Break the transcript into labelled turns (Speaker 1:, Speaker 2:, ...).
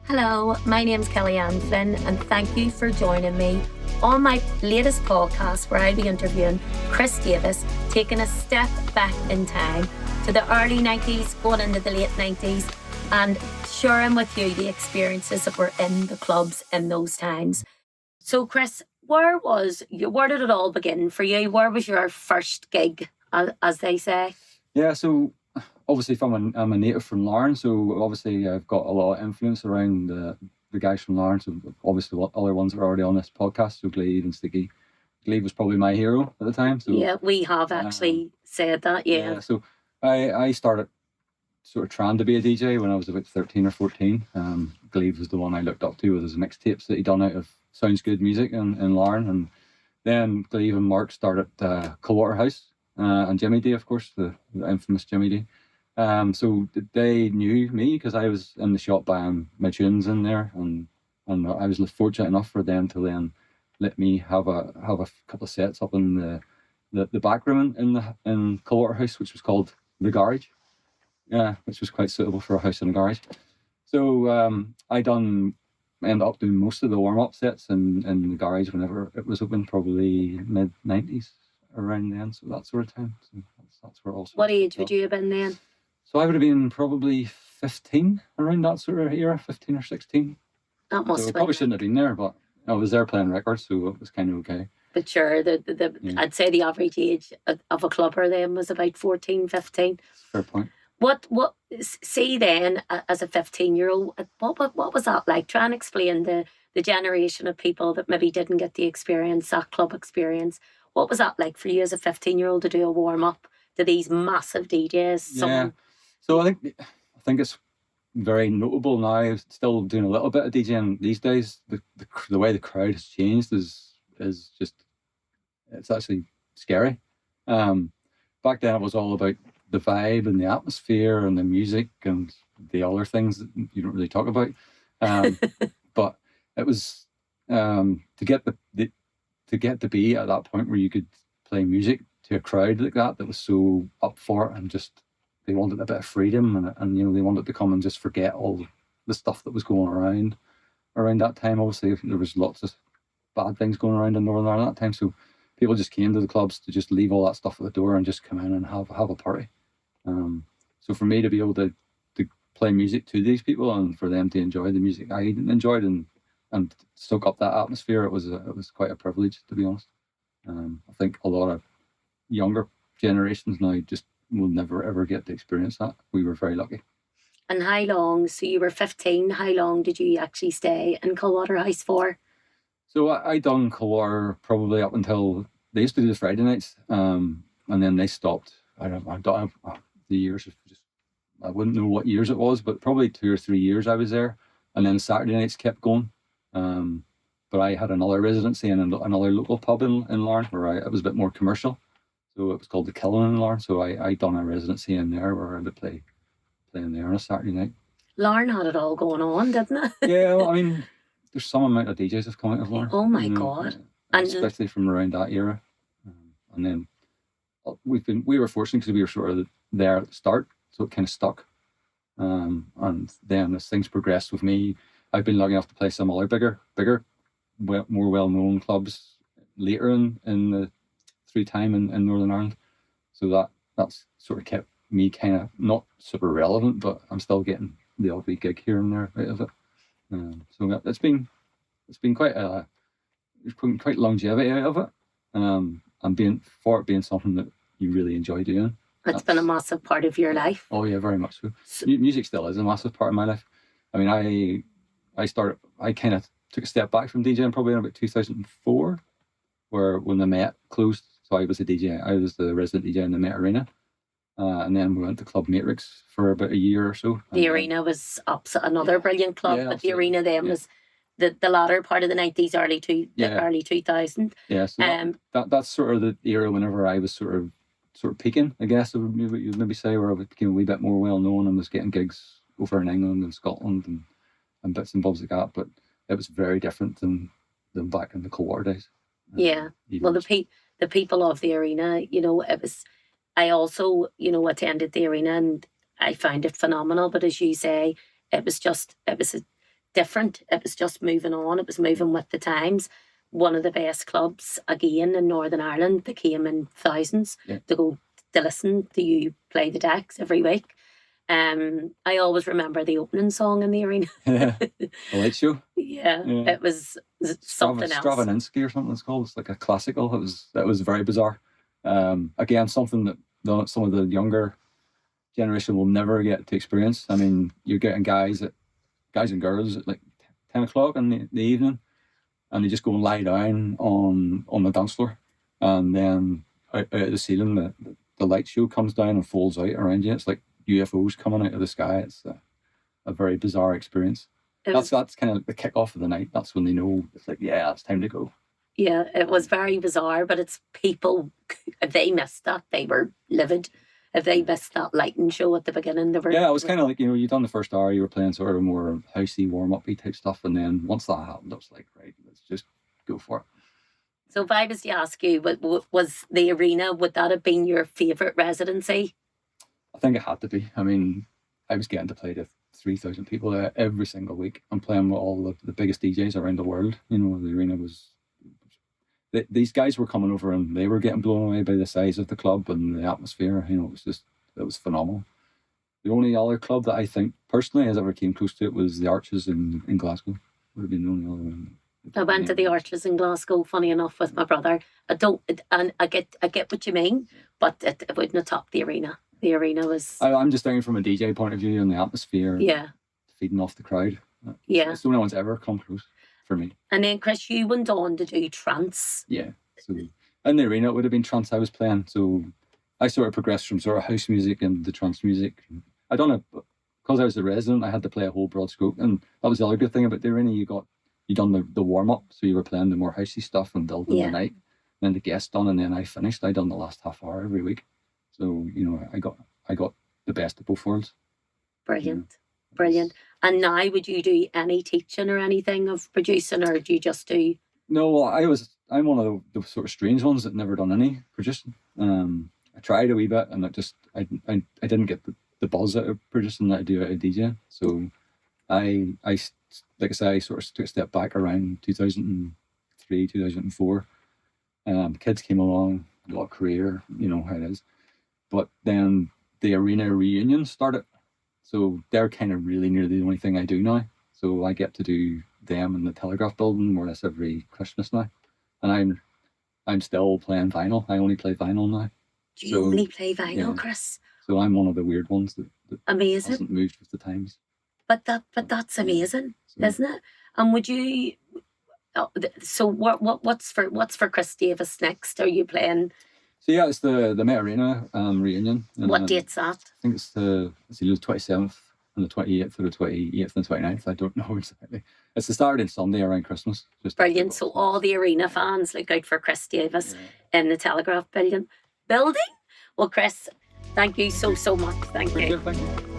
Speaker 1: Hello, my name's Kellyanne Flynn, and thank you for joining me on my latest podcast where I'll be interviewing Chris Davis, taking a step back in time to the early 90s, going into the late 90s, and sharing with you the experiences that were in the clubs in those times. So, Chris, where did it all begin for you? Where was your first gig, as they say?
Speaker 2: Yeah, so obviously I'm a native from Larne, so obviously I've got a lot of influence around the guys from Larne. So obviously other ones that are already on this podcast, so Glebe and Sticky. Glebe was probably my hero at the time. So
Speaker 1: yeah, we have actually said that. Yeah.
Speaker 2: So I started sort of trying to be a DJ when I was about 13 or 14. Glebe was the one I looked up to with his mixtapes that he'd done out of Sounds Good music in Larne, and then Glebe and Mark started Coldwater House. And Jimmy D, of course, the infamous Jimmy D. So they knew me because I was in the shop buying my tunes in there, and I was fortunate enough for them to then let me have a couple of sets up in the back room in Coldwater House, which was called the Garage. Yeah, which was quite suitable for a house in a garage. So I ended up doing most of the warm up sets in the garage whenever it was open, probably mid 90s. Around then, so that sort of time. So that's where also.
Speaker 1: What age would you have been then?
Speaker 2: So I would have been probably 15, around that sort of era, 15 or 16.
Speaker 1: That must
Speaker 2: so
Speaker 1: have
Speaker 2: probably shouldn't have been there, but I was there playing records, so it was kind of okay.
Speaker 1: But sure, I'd say the average age of a clubber then was about 14, 15.
Speaker 2: Fair point.
Speaker 1: What see then as a 15-year-old, what was that like? Try and explain the generation of people that maybe didn't get the experience, that club experience. What was that like for you as a 15-year-old to do a warm-up to these massive DJs?
Speaker 2: Yeah. So I think it's very notable now. Still doing a little bit of DJing these days. The way the crowd has changed is just, it's actually scary. Back then it was all about the vibe and the atmosphere and the music and the other things that you don't really talk about. But it was to get to be at that point where you could play music to a crowd like that was so up for it, and just they wanted a bit of freedom, and they wanted to come and just forget all the stuff that was going around that time. Obviously there was lots of bad things going around in Northern Ireland at that time, so people just came to the clubs to just leave all that stuff at the door and just come in and have a party. So for me to be able to play music to these people and for them to enjoy the music I enjoyed and soak up that atmosphere, it was quite a privilege, to be honest. I think a lot of younger generations now just will never ever get to experience that. We were very lucky.
Speaker 1: And how long? So you were 15. How long did you actually stay in Coldwater House for?
Speaker 2: So I done Coldwater probably up until they used to do the Friday nights, and then they stopped. I don't have the years. I wouldn't know what years it was, but probably 2 or 3 years I was there, and then Saturday nights kept going. But I had another residency in another local pub in Larne where it was a bit more commercial. So it was called the Killen in Larne. So I done a residency in there where I would play in there on a Saturday night.
Speaker 1: Larne had it all going on, didn't it?
Speaker 2: Yeah, well, I mean, there's some amount of DJs have come out of Larne.
Speaker 1: Oh my God.
Speaker 2: And especially from around that era. And then we were fortunate because we were sort of there at the start, so it kind of stuck. And then as things progressed with me, I've been lucky enough to play some other bigger, more well-known clubs later in through time in Northern Ireland. So that's sort of kept me kind of not super relevant, but I'm still getting the odd wee gig here and there out of it. So it's been quite quite longevity out of it. And being something that you really enjoy doing.
Speaker 1: It's been a massive part of your life.
Speaker 2: Oh yeah, very much so. Music still is a massive part of my life. I mean, I kind of took a step back from DJing probably in about 2004, when the Met closed. So I was a DJ. I was the resident DJ in the Met Arena. And then we went to Club Matrix for about a year or so.
Speaker 1: The Arena was another brilliant club, but the Arena then was the latter part of the 90s, early 2000.
Speaker 2: Yeah, so that's sort of the era whenever I was sort of peaking, I guess, you'd maybe say, where I became a wee bit more well known and was getting gigs over in England and Scotland and bits and bobs like that. But it was very different than back in the Coldwater days.
Speaker 1: Yeah. Well, the people of the Arena, it was. I also, attended the Arena and I found it phenomenal. But as you say, it was different. It was just moving on. It was moving with the times. One of the best clubs again in Northern Ireland. They came in thousands to go to listen to you play the decks every week. I always remember the opening song in the arena.
Speaker 2: The Light Show.
Speaker 1: Yeah, it was something else.
Speaker 2: Stravinsky or something it's called. It's like a classical. It was very bizarre. Again, something that some of the younger generation will never get to experience. I mean, you're getting guys and girls at like 10 o'clock in the evening, and they just go and lie down on the dance floor, and then out of the ceiling, the light show comes down and folds out around you. It's like UFOs coming out of the sky. It's a very bizarre experience. That's kind of the kick-off of the night. That's when they know it's like, yeah, it's time to go.
Speaker 1: Yeah, it was very bizarre, but it's people, if they missed that, they were livid. If they missed that lighting show at the beginning, they were...
Speaker 2: Yeah, it was kind of like, you'd done the first hour, you were playing sort of more housey, warm-up-y type stuff, and then once that happened, I was like, right, let's just go for it.
Speaker 1: So if I was to ask you, was the arena, would that have been your favourite residency?
Speaker 2: I think it had to be. I mean, I was getting to play to 3,000 people there every single week. I'm playing with all the biggest DJs around the world. The arena was... These guys were coming over and they were getting blown away by the size of the club and the atmosphere. It was phenomenal. The only other club that I think personally has ever came close to it was the Arches in Glasgow. Would have been the only other one.
Speaker 1: I went to the Arches in Glasgow, funny enough, with my brother. I get what you mean, but it wouldn't have topped the arena. The arena was...
Speaker 2: I'm just thinking from a DJ point of view and the atmosphere.
Speaker 1: Yeah.
Speaker 2: Feeding off the crowd.
Speaker 1: Yeah.
Speaker 2: It's the only one's ever come close for me.
Speaker 1: And then, Chris, you went on to do trance.
Speaker 2: Yeah. So in the arena, it would have been trance I was playing. So I sort of progressed from sort of house music and the trance music. I don't know, because I was the resident, I had to play a whole broad scope. And that was the other good thing about the arena. You done the warm-up, so you were playing the more housey stuff and building the night. And then the guest done, and then I finished. I done the last half hour every week. So, I got the best of both worlds.
Speaker 1: Brilliant. Brilliant. And now, would you do any teaching or anything of producing, or do you just do...
Speaker 2: No, I'm one of the sort of strange ones that never done any producing. I tried a wee bit, and I didn't get the buzz out of producing that I do out of DJing. So I like I say, I sort of took a step back around 2003, 2004. Kids came along, got a career, how it is. But then the arena reunions started. So they're kind of really nearly the only thing I do now. So I get to do them in the Telegraph building more or less every Christmas now. And I'm still playing vinyl. I only play vinyl now.
Speaker 1: Do you only play vinyl, Chris?
Speaker 2: So I'm one of the weird ones that
Speaker 1: amazing.
Speaker 2: Hasn't moved with the times.
Speaker 1: But that's amazing, isn't it? And would you... So what's for Chris Davis next? Are you playing...
Speaker 2: So yeah, it's the Met Arena reunion.
Speaker 1: What date's that?
Speaker 2: I think it's the 27th and the 28th or the 28th and 29th. I don't know exactly. It's the Saturday and Sunday around Christmas.
Speaker 1: Brilliant. So all the arena fans look out for Chris Davis in the Telegraph building. Well, Chris, thank you so much. Thank you.
Speaker 2: Thank you.